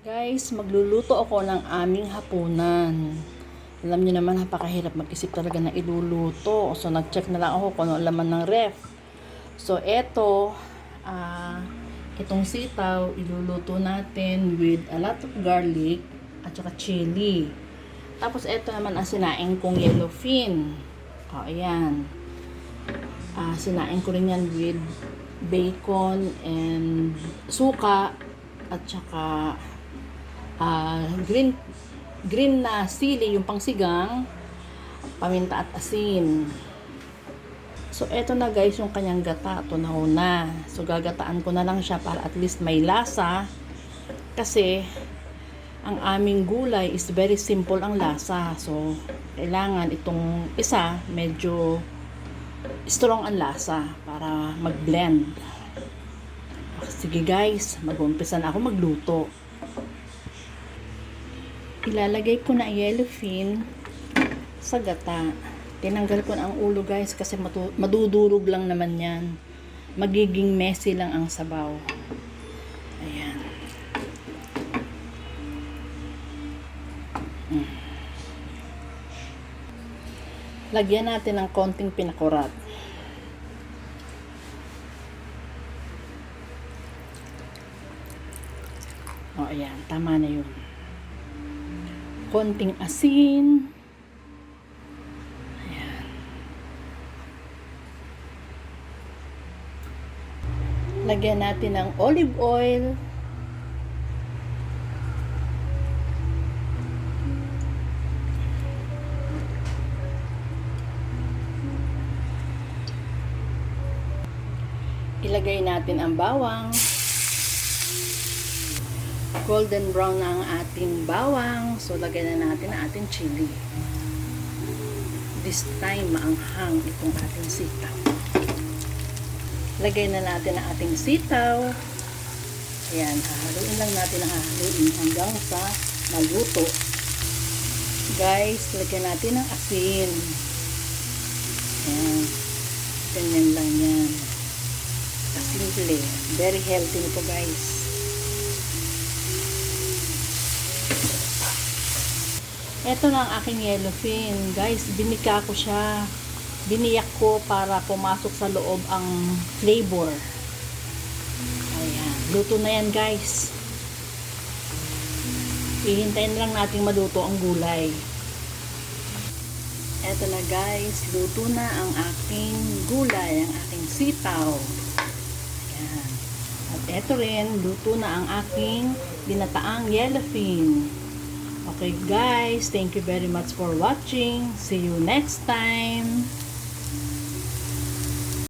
Guys, magluluto ako ng aming hapunan. Alam niyo naman, napakahirap mag-isip talaga ng iluluto. So, nag-check na lang ako kung ano laman ng ref. So, itong sitaw, iluluto natin with a lot of garlic at saka chili. Tapos, ito naman ang sinaing kong yellowfin. O, ayan. Sinaing ko rin yan with bacon and suka at saka green na sili, yung pangsigang, paminta at asin. So, eto na guys yung kanyang gata. Tunaw na. So, gagataan ko na lang siya para at least may lasa. Kasi, ang aming gulay is very simple ang lasa. So, kailangan itong isa, medyo strong ang lasa para mag-blend. Sige guys, mag-umpisa na ako magluto. Ilalagay ko na yellowfin sa gata. Tinanggal ko na ang ulo guys kasi madudurog lang naman yan. Magiging messy lang ang sabaw. Ayan. Lagyan natin ng konting pinakurat. O ayan, tama na yun. Konting asin. Ayan. Lagyan natin ng olive oil. Ilagay natin ang bawang. Golden brown na ang ating bawang. So, lagyan na natin ang ating chili. This time, maanghang itong ating sitaw. Lagay na natin ang ating sitaw. Ayan, hahaluin lang natin ang hahaluin hanggang sa maluto. Guys, lagyan natin ng asin. Ayan. Ganyan lang yan. Simple. Very healthy nito guys. Ito na ang aking yellowfin. Guys, binika ko siya. Biniyak ko para pumasok sa loob ang flavor. Ayan. Luto na yan guys. Hihintayin lang natin maluto ang gulay. Ito na guys. Luto na ang aking gulay. Ang aking sitaw. Ayan. At ito rin. Luto na ang aking ginataang yellowfin. Okay guys, thank you very much for watching. See you next time.